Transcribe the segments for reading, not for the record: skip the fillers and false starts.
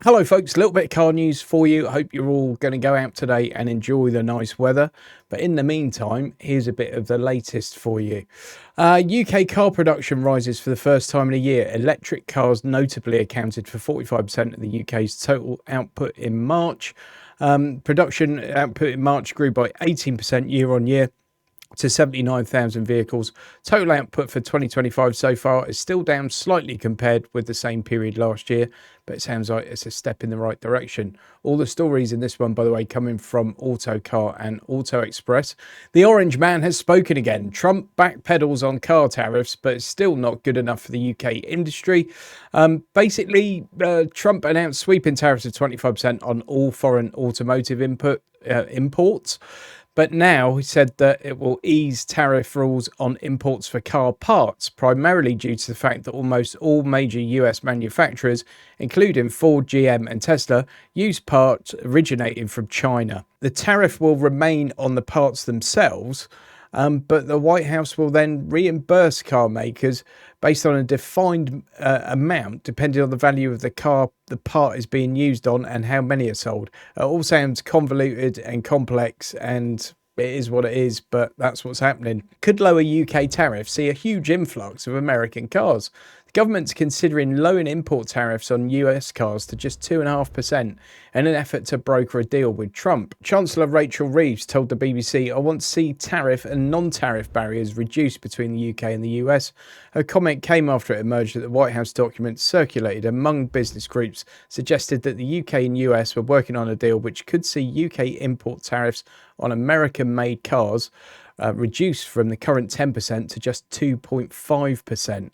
Hello folks, a little bit of car news for you. I hope you're all going to go out today and enjoy the nice weather. But in the meantime, here's a bit of the latest for you. UK car production rises for the first time in a year. Electric cars notably accounted for 45% of the UK's total output in March. Production output in March grew by 18% year on year to 79,000 vehicles. Total output for 2025 so far is still down slightly compared with the same period last year, but it sounds like it's a step in the right direction. All the stories in this one, by the way, coming from Autocar and Auto Express. The Orange Man has spoken again. Trump backpedals on car tariffs, but it's still not good enough for the UK industry. Basically, Trump announced sweeping tariffs of 25% on all foreign automotive imports. But now he said that it will ease tariff rules on imports for car parts, primarily due to the fact that almost all major US manufacturers, including Ford, GM and Tesla, use parts originating from China. The tariff will remain on the parts themselves, but the White House will then reimburse car makers based on a defined amount, depending on the value of the car the part is being used on and how many are sold. It all sounds convoluted and complex, and it is what it is, but that's what's happening. Could lower UK tariffs see a huge influx of American cars? The government's considering lowering import tariffs on US cars to just 2.5% in an effort to broker a deal with Trump. Chancellor Rachel Reeves told the BBC, "I want to see tariff and non-tariff barriers reduced between the UK and the US." Her comment came after it emerged that the White House document circulated among business groups suggested that the UK and US were working on a deal which could see UK import tariffs on American-made cars reduced from the current 10% to just 2.5%.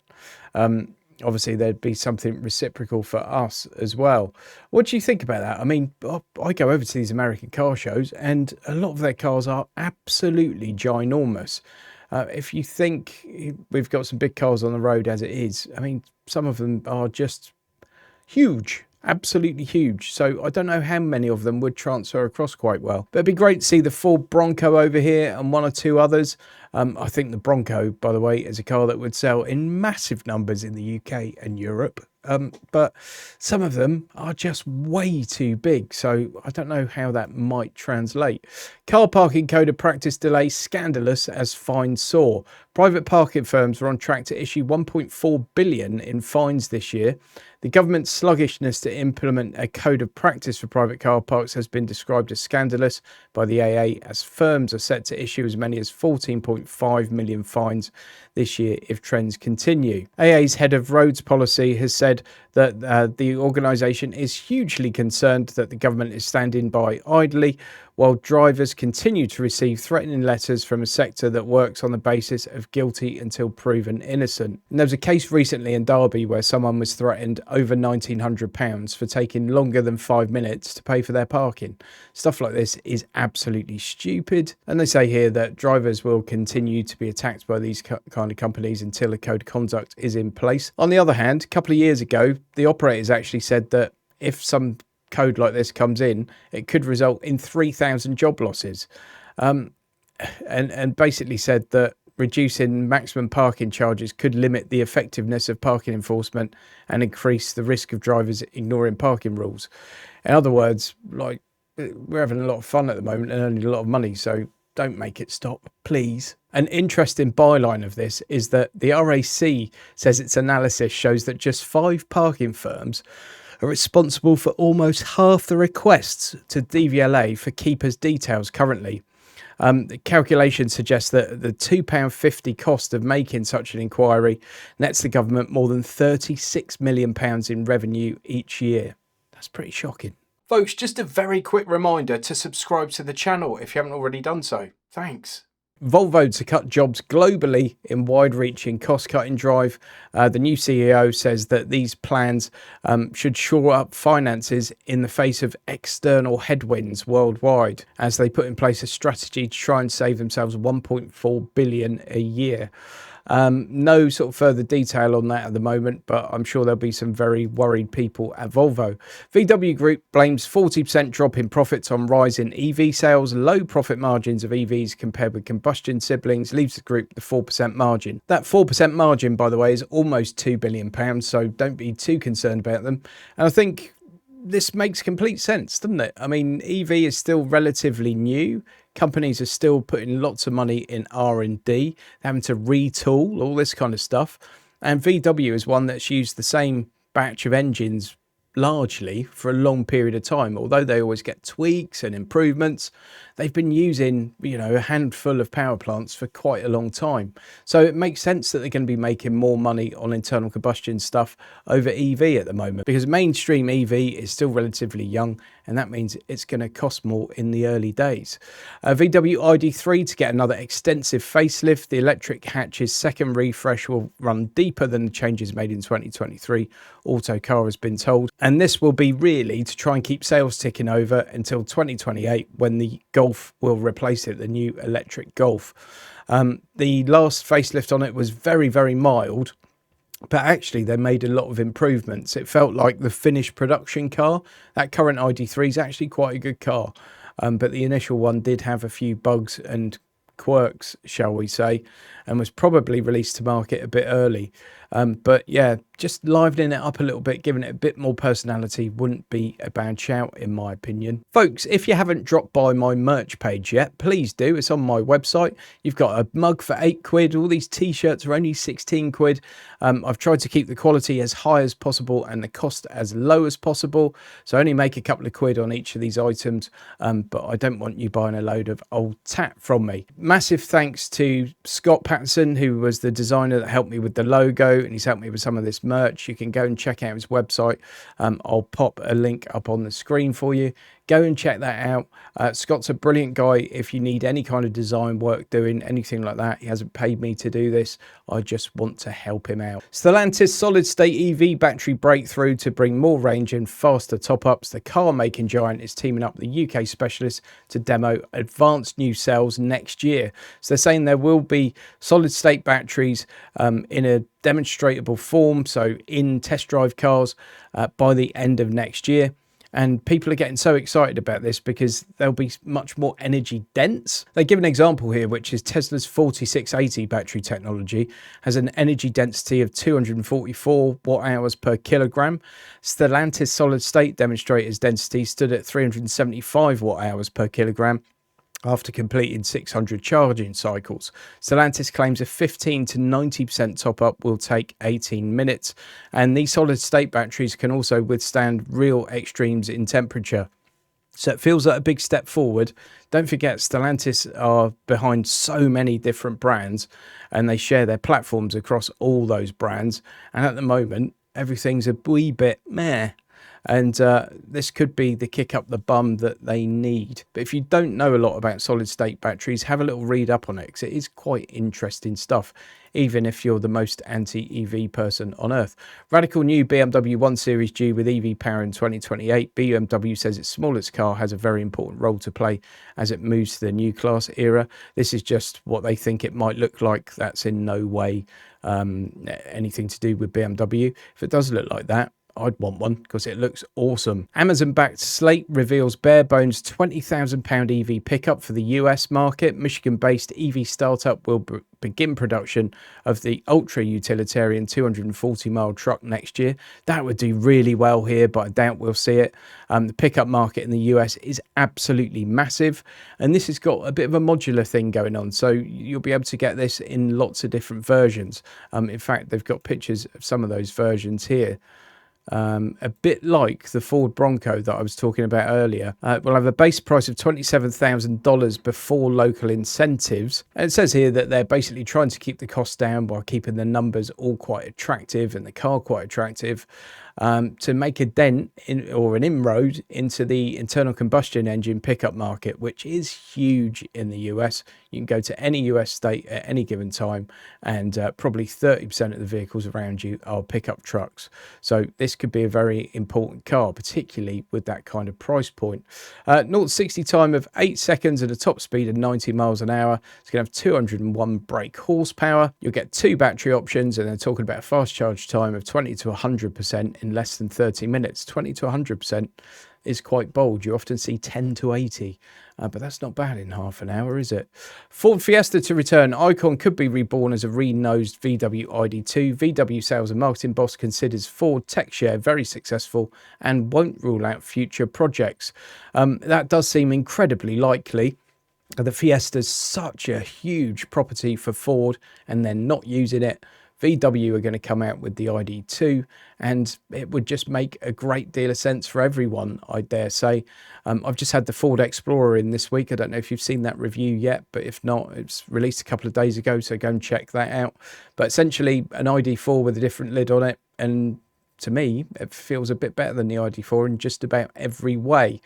Obviously, there'd be something reciprocal for us as well. What do you think about that? I mean, I go over to these American car shows and a lot of their cars are absolutely ginormous. If you think we've got some big cars on the road as it is, I mean, some of them are just huge. Absolutely huge. So I don't know how many of them would transfer across quite well. But it'd be great to see the Ford Bronco over here and one or two others. I think the Bronco, by the way, is a car that would sell in massive numbers in the UK and Europe. But some of them are just way too big. So I don't know how that might translate. Car parking code of practice delay scandalous as fines soar. Private parking firms are on track to issue 1.4 billion in fines this year. The government's sluggishness to implement a code of practice for private car parks has been described as scandalous by the AA, as firms are set to issue as many as 14.5 million fines this year if trends continue. AA's head of roads policy has said that the organisation is hugely concerned that the government is standing by idly while drivers continue to receive threatening letters from a sector that works on the basis of guilty until proven innocent. And there was a case recently in Derby where someone was threatened over £1,900 for taking longer than 5 minutes to pay for their parking. Stuff like this is absolutely stupid. And they say here that drivers will continue to be attacked by these kind of companies until a code of conduct is in place. On the other hand, a couple of years ago, the operators actually said that if some code like this comes in, it could result in 3,000 job losses, and basically said that reducing maximum parking charges could limit the effectiveness of parking enforcement and increase the risk of drivers ignoring parking rules. In other words, like, we're having a lot of fun at the moment and earning a lot of money, so don't make it stop, please. An interesting byline of this is that the RAC says its analysis shows that just 5 parking firms are responsible for almost half the requests to DVLA for keepers' details currently. The calculation suggests that the £2.50 cost of making such an inquiry nets the government more than £36 million in revenue each year. That's pretty shocking. Folks, just a very quick reminder to subscribe to the channel if you haven't already done so. Thanks. Volvo to cut jobs globally in wide-reaching cost-cutting drive. The new CEO says that these plans should shore up finances in the face of external headwinds worldwide, as they put in place a strategy to try and save themselves 1.4 billion a year. No sort of further detail on that at the moment, but I'm sure there'll be some very worried people at Volvo. VW Group blames 40% drop in profits on rise in EV sales. Low profit margins of EVs compared with combustion siblings leaves the group the 4% margin. That 4% margin, by the way, is almost £2 billion, so don't be too concerned about them. And I think this makes complete sense, doesn't it? I mean, EV is still relatively new. Companies are still putting lots of money in R&D, having to retool, all this kind of stuff. And VW is one that's used the same batch of engines largely for a long period of time. Although they always get tweaks and improvements, they've been using, a handful of power plants for quite a long time. So it makes sense that they're going to be making more money on internal combustion stuff over EV at the moment, because mainstream EV is still relatively young, and that means it's going to cost more in the early days. VW ID3 to get another extensive facelift. The electric hatch's second refresh will run deeper than the changes made in 2023, Autocar has been told. And this will be really to try and keep sales ticking over until 2028, when the Golf will replace it, the new electric Golf. The last facelift on it was very, very mild, but actually they made a lot of improvements. It felt like the finished production car. That current ID3 is actually quite a good car, but the initial one did have a few bugs and quirks, shall we say, and was probably released to market a bit early. But yeah, just livening it up a little bit, giving it a bit more personality wouldn't be a bad shout in my opinion. Folks, if you haven't dropped by my merch page yet, please do. It's on my website. You've got a mug for £8. All these t-shirts are only 16 quid. I've tried to keep the quality as high as possible and the cost as low as possible. So I only make a couple of quid on each of these items, but I don't want you buying a load of old tat from me. Massive thanks to Scott Patterson, who was the designer that helped me with the logo, and he's helped me with some of this merch. You can go and check out his website. I'll pop a link up on the screen for you. Go and check that out. Scott's a brilliant guy. If you need any kind of design work doing, anything like that, he hasn't paid me to do this. I just want to help him out. Stellantis solid-state EV battery breakthrough to bring more range and faster top-ups. The car-making giant is teaming up with the UK specialist to demo advanced new cells next year. So they're saying there will be solid-state batteries in a demonstrable form, so in test drive cars by the end of next year. And people are getting so excited about this because they'll be much more energy dense. They give an example here, which is Tesla's 4680 battery technology has an energy density of 244 watt hours per kilogram. Stellantis solid state demonstrators density stood at 375 watt hours per kilogram after completing 600 charging cycles. Stellantis claims a 15 to 90% top up will take 18 minutes. And these solid state batteries can also withstand real extremes in temperature. So it feels like a big step forward. Don't forget, Stellantis are behind so many different brands and they share their platforms across all those brands. And at the moment, everything's a wee bit meh. And this could be the kick up the bum that they need. But if you don't know a lot about solid state batteries, have a little read up on it, because it is quite interesting stuff, even if you're the most anti-EV person on earth. Radical new BMW 1 Series due with EV power in 2028. BMW says its smallest car has a very important role to play as it moves to the new class era. This is just what they think it might look like. That's in no way anything to do with BMW. If it does look like that, I'd want one because it looks awesome. Amazon-backed Slate reveals bare bones £20,000 EV pickup for the US market. Michigan-based EV startup will begin production of the ultra-utilitarian 240-mile truck next year. That would do really well here, but I doubt we'll see it. The pickup market in the US is absolutely massive, and this has got a bit of a modular thing going on, so you'll be able to get this in lots of different versions. In fact, they've got pictures of some of those versions here. A bit like the Ford Bronco that I was talking about earlier. We'll have a base price of $27,000 before local incentives. And it says here that they're basically trying to keep the cost down while keeping the numbers all quite attractive and the car quite attractive, to make a dent in, or an inroad into the internal combustion engine pickup market, which is huge in the US. You can go to any US state at any given time and probably 30% of the vehicles around you are pickup trucks. So this could be a very important car, particularly with that kind of price point. 0-60 time of 8 seconds at a top speed of 90 miles an hour. It's going to have 201 brake horsepower. You'll get 2 battery options, and they're talking about a fast charge time of 20 to 100% in less than 30 minutes. 20 to 100% is quite bold. You often see 10 to 80, but that's not bad in half an hour, is it? Ford Fiesta to return. Icon could be reborn as a re-nosed VW ID2. VW sales and marketing boss considers Ford tech share very successful and won't rule out future projects. That does seem incredibly likely. The Fiesta is such a huge property for Ford and they're not using it. VW are going to come out with the ID2 and it would just make a great deal of sense for everyone, I dare say. I've just had the Ford Explorer in this week. I don't know if you've seen that review yet, but if not, it's released a couple of days ago, so go and check that out. But essentially an ID4 with a different lid on it, and to me, it feels a bit better than the ID4 in just about every way.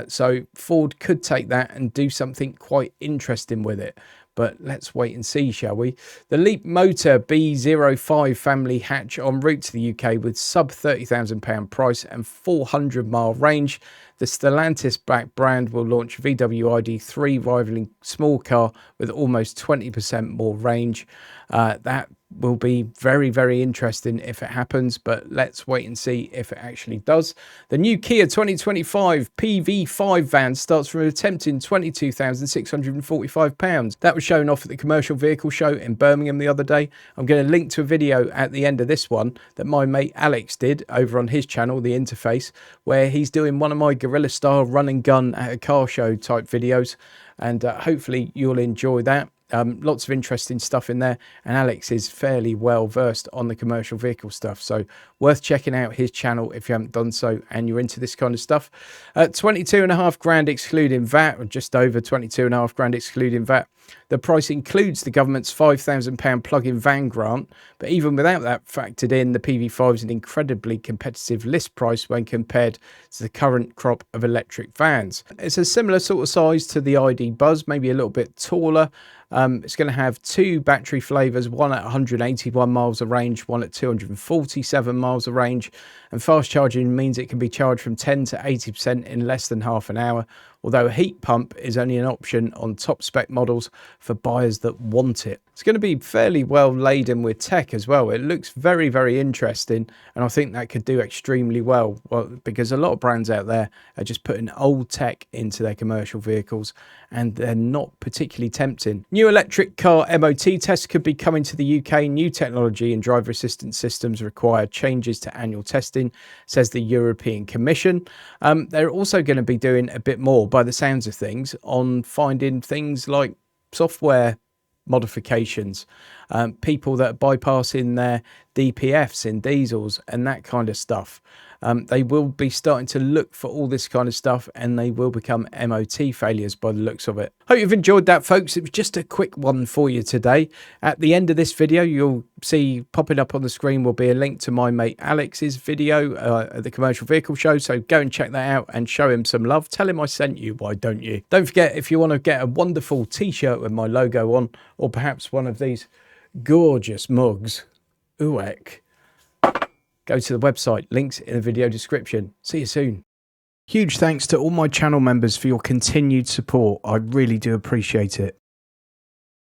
So Ford could take that and do something quite interesting with it. But let's wait and see, shall we? The Leapmotor B05 family hatch en route to the UK with sub £30,000 price and 400-mile range. The Stellantis-backed brand will launch VW ID3, rivaling small car with almost 20% more range. That will be very, very interesting if it happens, but let's wait and see if it actually does. The new Kia 2025 PV5 van starts from a tempting £22,645. That was shown off at the Commercial Vehicle Show in Birmingham the other day. I'm going to link to a video at the end of this one that my mate Alex did over on his channel, The Interface, where he's doing one of my guerrilla style run and gun at a car show type videos, and hopefully you'll enjoy that. Lots of interesting stuff in there, and Alex is fairly well versed on the commercial vehicle stuff, so worth checking out his channel if you haven't done so and you're into this kind of stuff. 22.5 grand excluding VAT, or just over 22.5 grand excluding VAT. The price includes the government's £5,000 plug-in van grant, but even without that factored in, the PV5 is an incredibly competitive list price when compared to the current crop of electric vans. It's a similar sort of size to the ID Buzz, maybe a little bit taller. It's going to have two battery flavours, one at 181 miles of range, one at 247 miles of range, and fast charging means it can be charged from 10 to 80% in less than half an hour, although a heat pump is only an option on top spec models for buyers that want it. It's going to be fairly well laden with tech as well. It looks very, very interesting, and I think that could do extremely well, because a lot of brands out there are just putting old tech into their commercial vehicles and they're not particularly tempting. New electric car MOT tests could be coming to the UK. New technology and driver assistance systems require changes to annual testing, says the European Commission. They're also going to be doing a bit more, by the sounds of things, on finding things like software modifications, people that are bypassing their DPFs in diesels and that kind of stuff. They will be starting to look for all this kind of stuff, and they will become MOT failures by the looks of it. Hope you've enjoyed that, folks. It was just a quick one for you today. At the end of this video, you'll see popping up on the screen will be a link to my mate Alex's video at the Commercial Vehicle Show, so go and check that out and show him some love. Tell him I sent you, why don't you? Don't forget, if you want to get a wonderful t-shirt with my logo on, or perhaps one of these gorgeous mugs, Uek, go to the website, links in the video description. See you soon. Huge thanks to all my channel members for your continued support. I really do appreciate it.